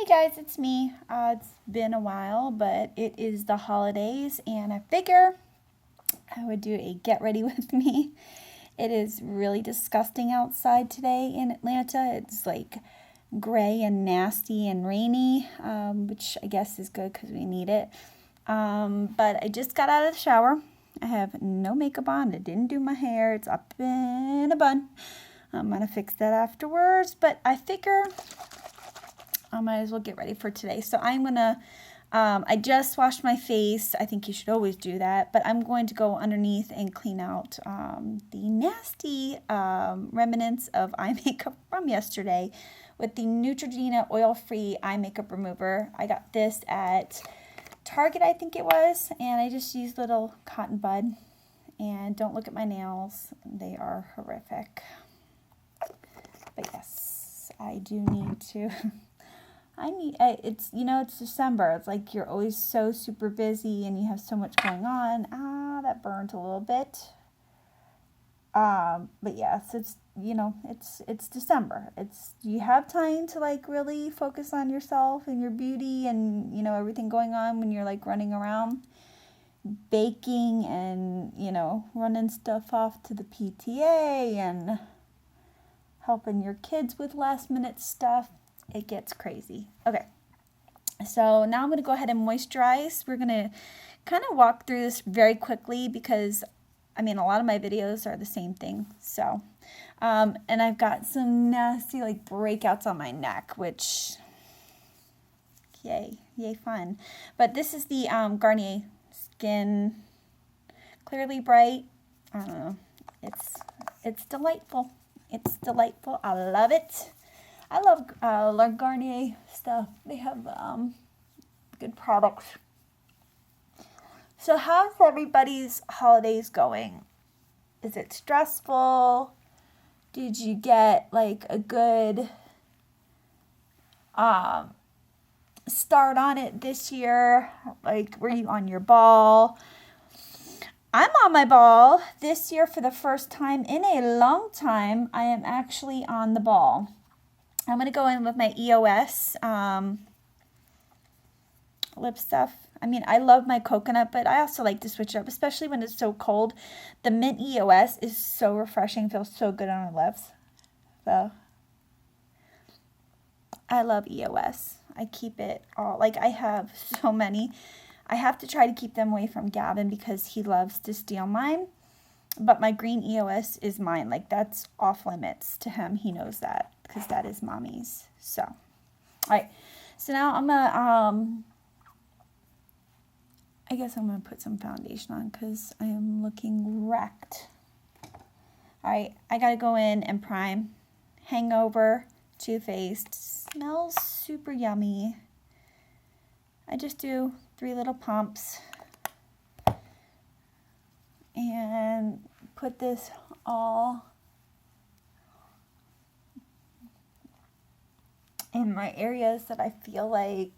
Hey guys, it's me. It's been a while, but it is the holidays, and I figure I would do a get ready with me. It is really disgusting outside today in Atlanta. It's like gray and nasty and rainy, which I guess is good because we need it. But I just got out of the shower. I have no makeup on. I didn't do my hair. It's up in a bun. I'm going to fix that afterwards, but I figure I might as well get ready for today. So I'm going to, I just washed my face. I think you should always do that. But I'm going to go underneath and clean out the nasty remnants of eye makeup from yesterday with the Neutrogena oil-free eye makeup remover. I got this at Target, I think it was. And I just used little cotton bud. And don't look at my nails. They are horrific. But yes, I do need to... it's December. It's like you're always so super busy and you have so much going on. That burnt a little bit. But yes, it's December. You have time to like really focus on yourself and your beauty and, everything going on when you're like running around baking and, running stuff off to the PTA and helping your kids with last minute stuff. It gets crazy. Okay, so now I'm going to go ahead and moisturize. We're going to kind of walk through this very quickly because, a lot of my videos are the same thing. So, and I've got some nasty like breakouts on my neck, which, yay fun. But this is the Garnier Skin Clearly Bright. I don't know. It's delightful. It's delightful. I love it. I love Garnier stuff. They have good products. So how's everybody's holidays going? Is it stressful? Did you get like a good start on it this year? Like, were you on your ball? I'm on my ball this year for the first time in a long time. I am actually on the ball. I'm going to go in with my EOS lip stuff. I love my coconut, but I also like to switch it up, especially when it's so cold. The mint EOS is so refreshing, feels so good on our lips. So, I love EOS. I keep it all. Like, I have so many. I have to try to keep them away from Gavin because he loves to steal mine. But my green EOS is mine. Like, that's off limits to him. He knows that because that is mommy's. So, all right. So now I'm going to, I guess I'm going to put some foundation on because I am looking wrecked. All right. I got to go in and prime. Hangover, Too Faced. Smells super yummy. I just do 3 little pumps. And put this all in my areas that I feel like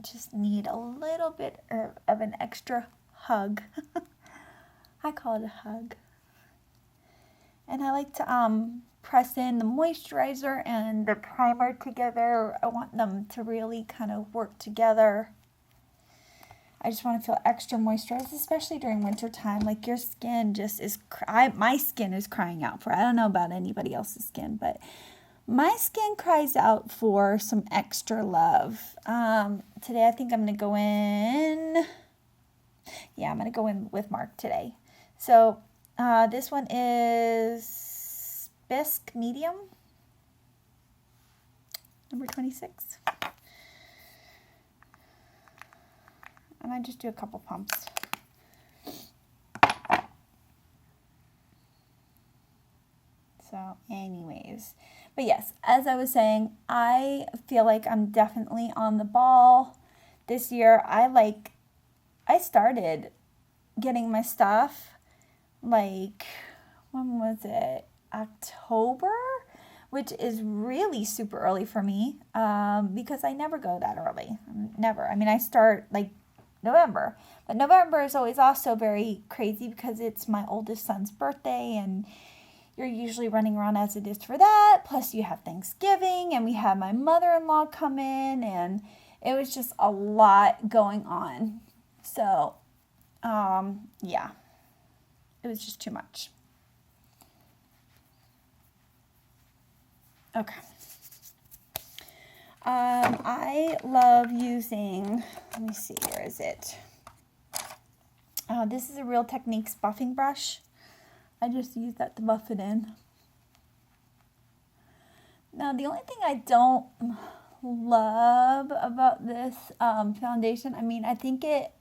just need a little bit of an extra hug. I call it a hug. And I like to press in the moisturizer and the primer together. I want them to really kind of work together. I just want to feel extra moisturized, especially during winter time. Like, your skin just is, my skin is crying out for, I don't know about anybody else's skin, but my skin cries out for some extra love. Today I think I'm going to go in, I'm going to go in with Mark today. So, this one is Bisque Medium, number 26. And I just do a couple pumps. So anyways, but yes, as I was saying, I feel like I'm definitely on the ball this year. I started getting my stuff, like, when was it? October? Which is really super early for me, because I never go that early. Never. I start like November. But November is always also very crazy because it's my oldest son's birthday and you're usually running around as it is for that. Plus you have Thanksgiving, and we had my mother-in-law come in, and it was just a lot going on. So, yeah, it was just too much. Okay. I love using, let me see, where is it? This is a Real Techniques buffing brush. I just use that to buff it in. Now, the only thing I don't love about this foundation, I mean, I think it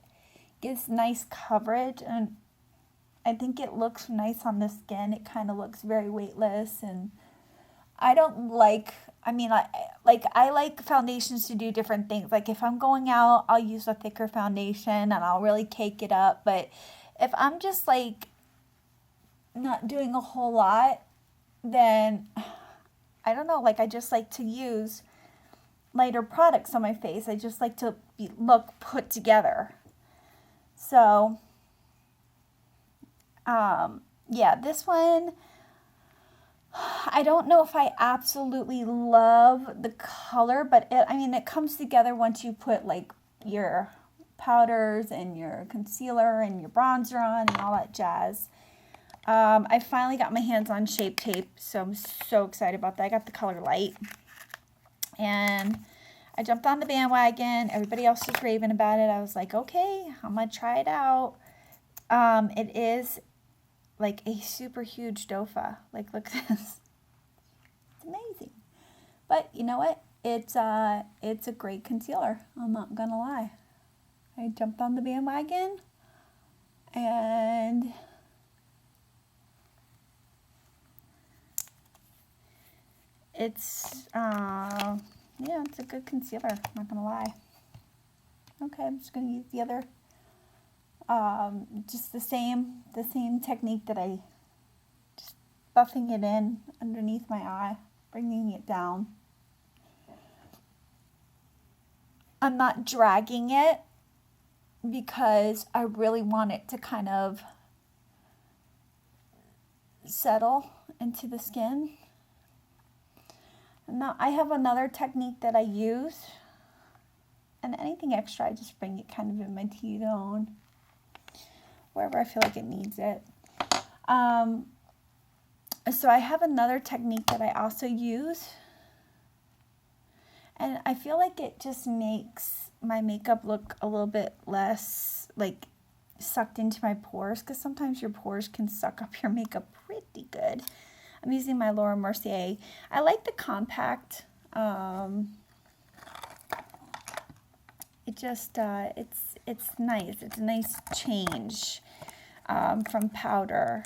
gives nice coverage, and I think it looks nice on the skin. It kind of looks very weightless, and I don't like, I mean, I like foundations to do different things. Like if I'm going out, I'll use a thicker foundation and I'll really cake it up. But if I'm just like not doing a whole lot, then I don't know, like I just like to use lighter products on my face. I just like to look put together. So, yeah, this one, I don't know if I absolutely love the color, but it comes together once you put like your powders and your concealer and your bronzer on and all that jazz. I finally got my hands on Shape Tape, so I'm so excited about that. I got the color Light, and I jumped on the bandwagon. Everybody else was raving about it. I was like, okay, I'm gonna try it out. It is like a super huge dofa. Like, look at this. It's amazing. But you know what? It's a great concealer. I'm not gonna lie. I jumped on the bandwagon, and it's yeah, it's a good concealer. I'm not gonna lie. Okay, I'm just gonna use the other. Just the same technique that I just buffing it in underneath my eye, bringing it down. I'm not dragging it because I really want it to kind of settle into the skin. Now I have another technique that I use, and anything extra I just bring it kind of in my T-zone, wherever I feel like it needs it. So I have another technique that I also use, and I feel like it just makes my makeup look a little bit less like sucked into my pores, because sometimes your pores can suck up your makeup pretty good. I'm using my Laura Mercier. I like the compact. It just it's nice. It's a nice change from powder,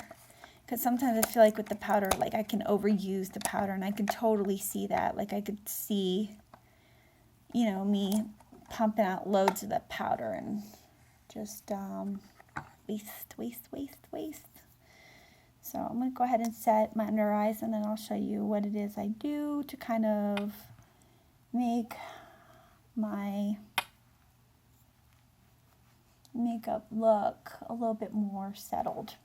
because sometimes I feel like with the powder, like I can overuse the powder, and I can totally see that. Like I could see, you know, me pumping out loads of that powder and just waste. So I'm going to go ahead and set my under eyes, and then I'll show you what it is I do to kind of make my makeup look a little bit more settled.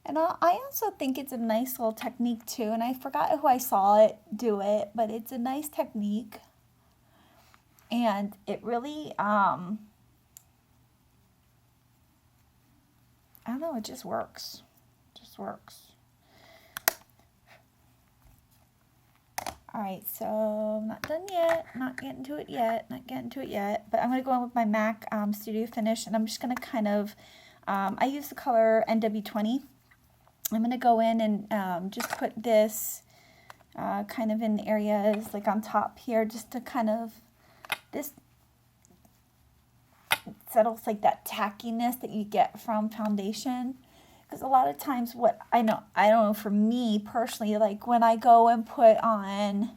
And I also think it's a nice little technique too, and I forgot who I saw it do it, but it's a nice technique, and it really I don't know, it just works. Alright, so I'm not done yet. Not getting to it yet. But I'm going to go in with my MAC Studio Finish, and I'm just going to kind of, I use the color NW20. I'm going to go in and just put this kind of in areas like on top here, just to kind of, this settles like that tackiness that you get from foundation. Because a lot of times what I don't know, for me personally, like when I go and put on,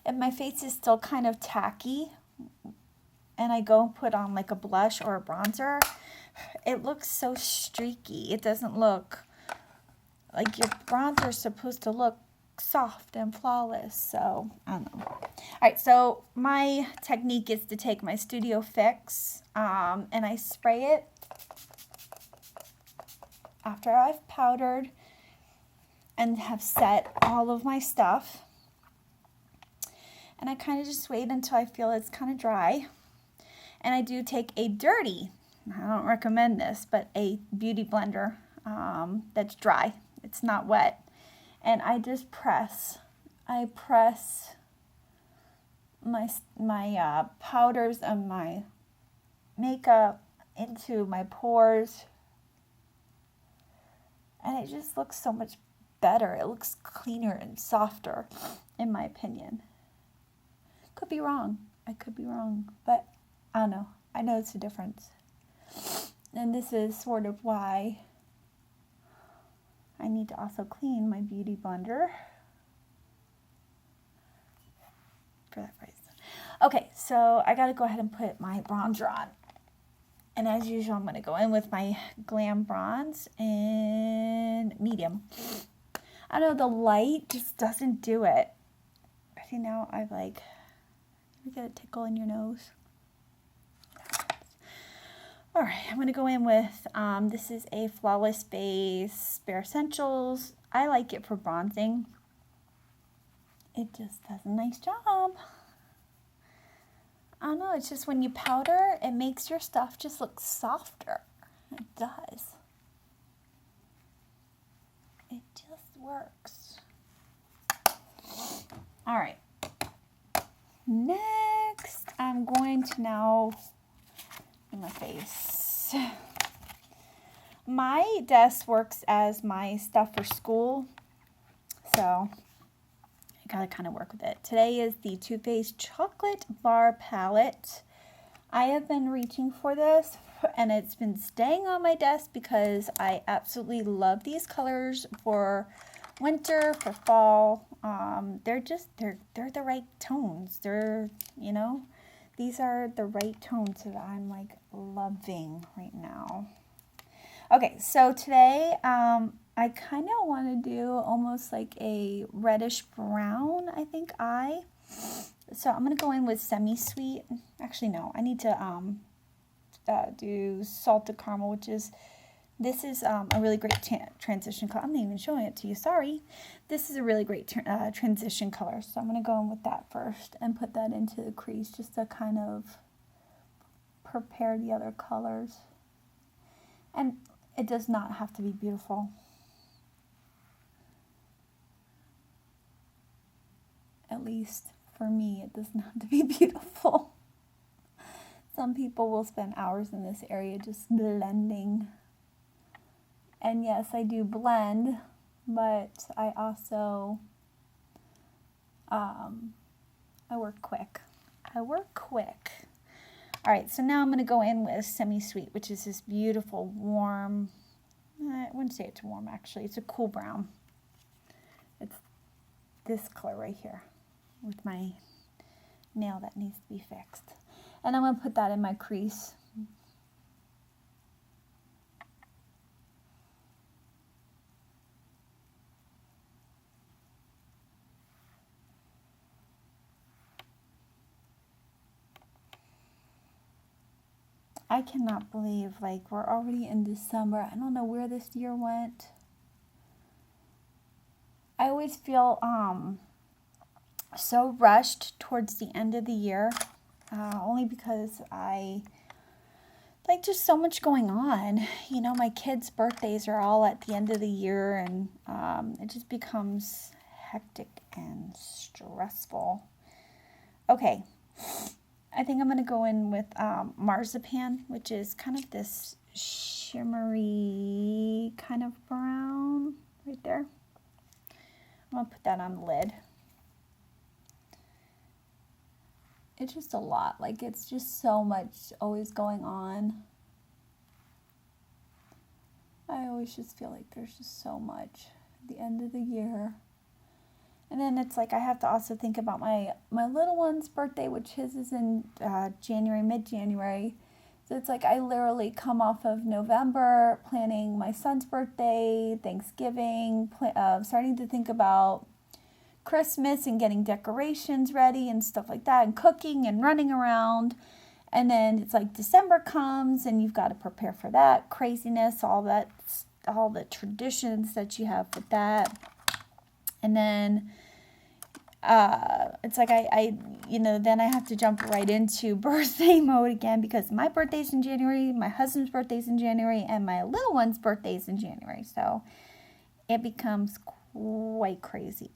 if my face is still kind of tacky, and I go and put on like a blush or a bronzer, it looks so streaky. It doesn't look like, your bronzer is supposed to look soft and flawless. So I don't know. Alright, so my technique is to take my Studio Fix and I spray it after I've powdered, and have set all of my stuff. And I kind of just wait until I feel it's kind of dry. And I do take a dirty, I don't recommend this, but a beauty blender that's dry. It's not wet. And I just press. I press my powders and my makeup into my pores. And it just looks so much better. It looks cleaner and softer, in my opinion. Could be wrong. I could be wrong, but I don't know. I know it's a difference. And this is sort of why I need to also clean my beauty blender for that reason. Okay, so I gotta go ahead and put my bronzer on. And as usual, I'm gonna go in with my Glam Bronze in medium. I know the light just doesn't do it. See, now I've like, you get a tickle in your nose. All right, I'm gonna go in with, this is a Flawless Base Bare Essentials. I like it for bronzing. It just does a nice job. I don't know, it's just when you powder, it makes your stuff just look softer. It does. It just works. All right. Next, I'm going to now do my face. My desk works as my stuff for school, so I gotta kind of work with it. Today is the Too Faced Chocolate Bar Palette. I have been reaching for this, and it's been staying on my desk because I absolutely love these colors for winter, for fall. They're the right tones. They're, you know, these are the right tones that I'm like loving right now. Okay, so today I kind of want to do almost like a reddish brown, I think so I'm going to go in with semi-sweet. Actually, no, I need to do salted caramel, which is, this is a really great transition color. I'm not even showing it to you, sorry. This is a really great transition color, so I'm going to go in with that first and put that into the crease just to kind of prepare the other colors. And it does not have to be beautiful. At least for me, it does not have to be beautiful. Some people will spend hours in this area just blending. And yes, I do blend, but I also, I work quick. All right, so now I'm going to go in with Semi-Sweet, which is this beautiful warm, I wouldn't say it's warm actually, it's a cool brown. It's this color right here with my nail that needs to be fixed. And I'm going to put that in my crease. I cannot believe, like, we're already in December. I don't know where this year went. I always feel so rushed towards the end of the year, only because I, like, just so much going on. You know, my kids' birthdays are all at the end of the year, and it just becomes hectic and stressful. Okay. I think I'm going to go in with Marzipan, which is kind of this shimmery kind of brown right there. I'm going to put that on the lid. It's just a lot. Like, it's just so much always going on. I always just feel like there's just so much at the end of the year. And then it's like I have to also think about my little one's birthday, which his is in January, mid-January. So it's like I literally come off of November planning my son's birthday, Thanksgiving, starting to think about Christmas and getting decorations ready and stuff like that, and cooking and running around. And then it's like December comes and you've got to prepare for that craziness, all the traditions that you have with that. And then it's like then I have to jump right into birthday mode again because my birthday's in January, my husband's birthday's in January, and my little one's birthday's in January. So it becomes quite crazy.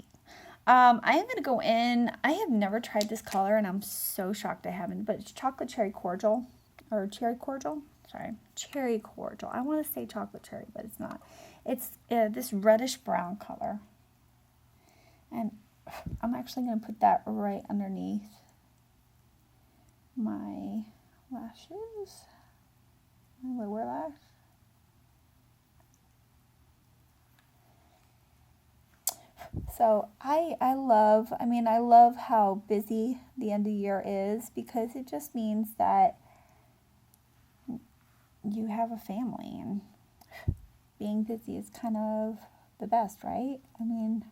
I am going to go in. I have never tried this color, and I'm so shocked I haven't, but it's chocolate cherry cordial, or cherry cordial. Sorry, cherry cordial. I want to say chocolate cherry, but it's not. It's this reddish brown color. And I'm actually going to put that right underneath my lashes, my lower lash. So I love how busy the end of the year is, because it just means that you have a family, and being busy is kind of the best, right? I mean,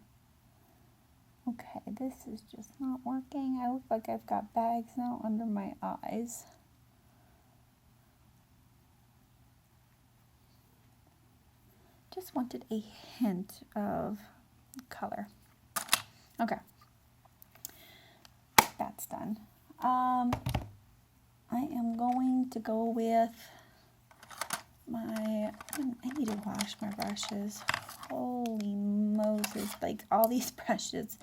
okay, this is just not working. I look like I've got bags now under my eyes. Just wanted a hint of color. Okay, that's done. I am going to go with I need to wash my brushes. Holy Moses, like all these brushes,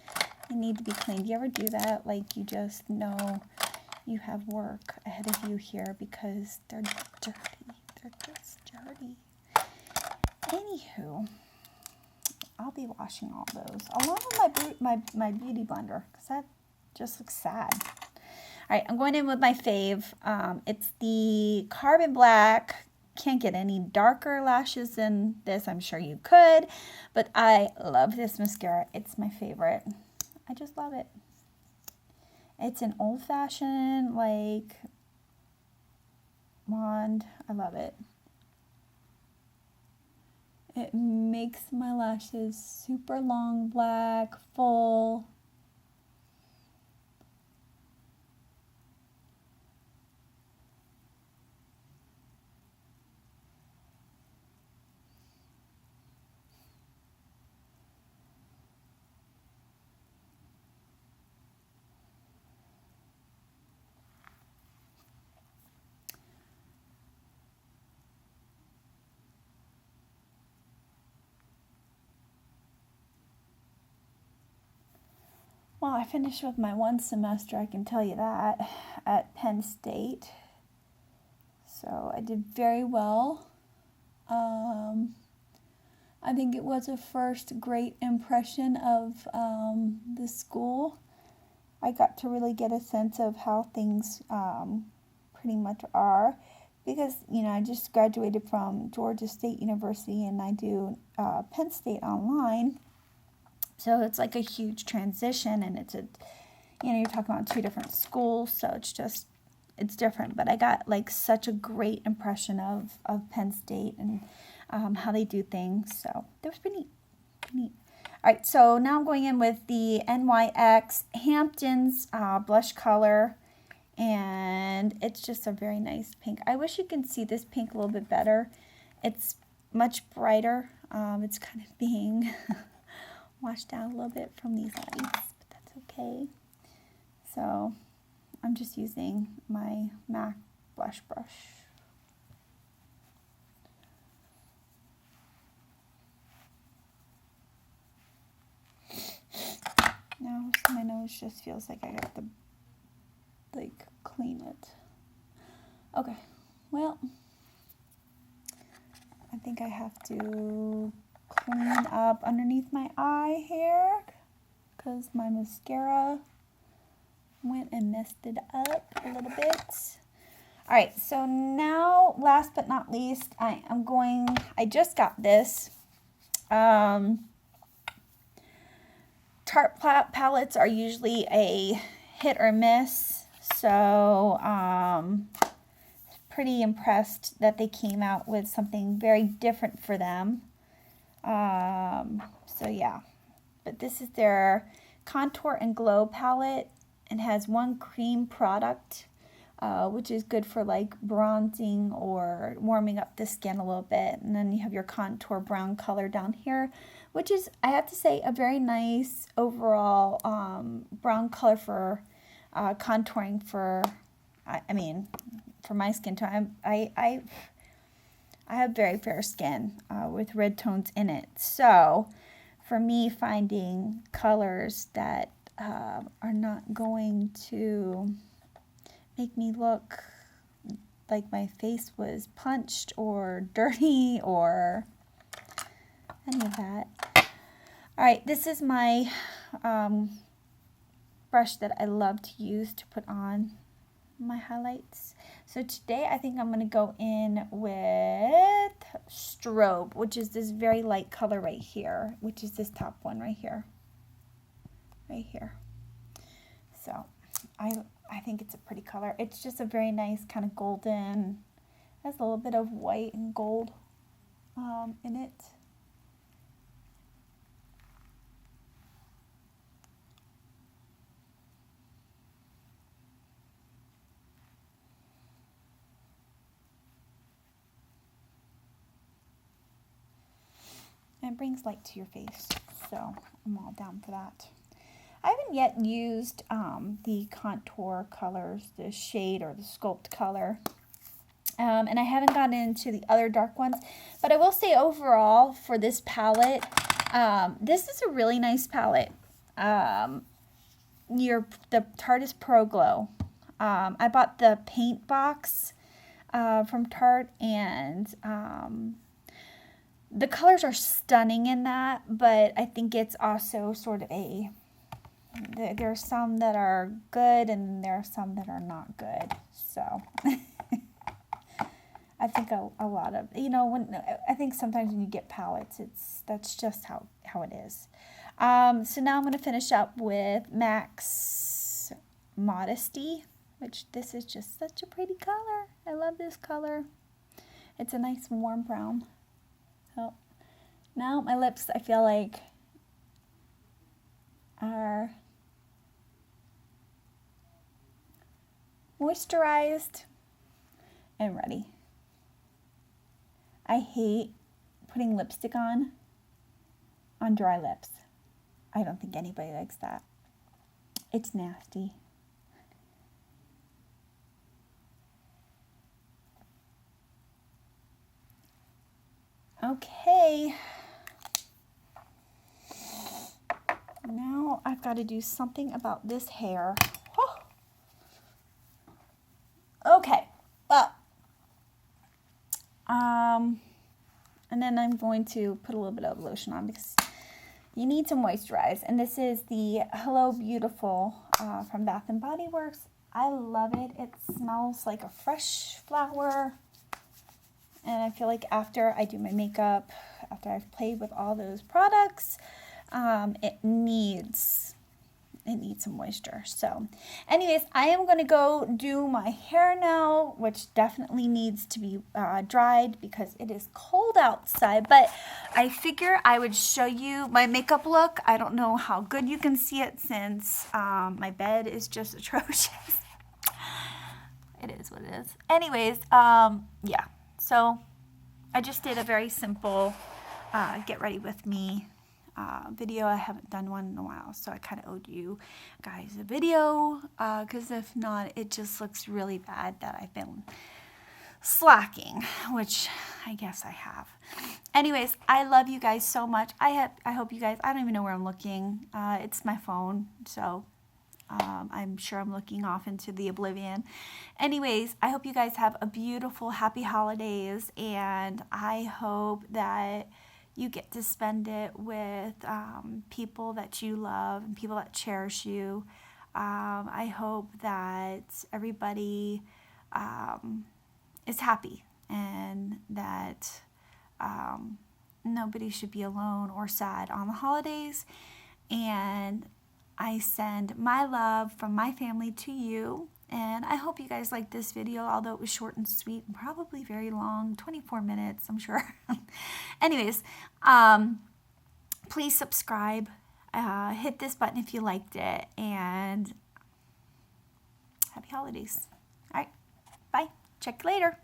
they need to be cleaned. Do you ever do that? Like you just know you have work ahead of you here because they're dirty. They're just dirty. Anywho, I'll be washing all those along with my beauty blender because that just looks sad. All right, I'm going in with my fave. It's the Carbon Black. Can't get any darker lashes than this. I'm sure you could, but I love this mascara. It's my favorite. I just love it. It's an old-fashioned like wand. I love it. It makes my lashes super long, black, full. Well, I finished with my one semester, I can tell you that, at Penn State. So I did very well. I think it was a first great impression of the school. I got to really get a sense of how things pretty much are. Because, I just graduated from Georgia State University and I do Penn State online. So it's like a huge transition, and it's you're talking about two different schools, so it's different. But I got like such a great impression of Penn State and how they do things. So that was pretty neat. All right, so now I'm going in with the NYX Hamptons blush color, and it's just a very nice pink. I wish you can see this pink a little bit better. It's much brighter. It's kind of being washed out a little bit from these lights, but that's okay. So I'm just using my MAC blush brush. Now my nose just feels like I have to clean it. Okay, well, I think I have to clean up underneath my eye here because my mascara went and messed it up a little bit. All right, so now last but not least, I just got this. Tarte palettes are usually a hit or miss, so pretty impressed that they came out with something very different for them. So yeah, but this is their Contour and Glow palette and has one cream product which is good for like bronzing or warming up the skin a little bit. And then you have your contour brown color down here, which is, I have to say, a very nice overall brown color for contouring for, I mean, for my skin tone. I have very fair skin with red tones in it. So for me, finding colors that are not going to make me look like my face was punched or dirty or any of that. All right, this is my brush that I love to use to put on my highlights. So today I think I'm going to go in with Strobe, which is this very light color right here, which is this top one right here. Right here. So I think it's a pretty color. It's just a very nice kind of golden, has a little bit of white and gold in it. And it brings light to your face, so I'm all down for that. I haven't yet used the contour colors, the shade or the sculpt color. And I haven't gotten into the other dark ones. But I will say overall for this palette, this is a really nice palette. The Tarteist Pro Glow. I bought the paint box from Tarte, and the colors are stunning in that, but I think it's also sort of a... There are some that are good and there are some that are not good. So I think a lot of, I think sometimes when you get palettes, that's just how it is. So now I'm going to finish up with MAC's Modesty, which this is just such a pretty color. I love this color. It's a nice warm brown. So now my lips, I feel like, are moisturized and ready. I hate putting lipstick on dry lips. I don't think anybody likes that. It's nasty. Okay. Now I've got to do something about this hair. Oh. Okay, well, and then I'm going to put a little bit of lotion on because you need to moisturize. And this is the Hello Beautiful from Bath & Body Works. I love it. It smells like a fresh flower. And I feel like after I do my makeup, after I've played with all those products, it needs some moisture. So anyways, I am going to go do my hair now, which definitely needs to be dried because it is cold outside. But I figure I would show you my makeup look. I don't know how good you can see it since my bed is just atrocious. It is what it is. Anyways, yeah. So I just did a very simple get ready with me video. I haven't done one in a while, so I kind of owed you guys a video, because if not, it just looks really bad that I've been slacking, which I guess I have. Anyways, I love you guys so much. I hope you guys, I don't even know where I'm looking. It's my phone, so I'm sure I'm looking off into the oblivion. Anyways, I hope you guys have a beautiful, happy holidays, and I hope that you get to spend it with people that you love and people that cherish you. I hope that everybody is happy and that nobody should be alone or sad on the holidays. And I send my love from my family to you. And I hope you guys liked this video, although it was short and sweet and probably very long, 24 minutes, I'm sure. Anyways, please subscribe, hit this button if you liked it, and happy holidays. All right. Check you later.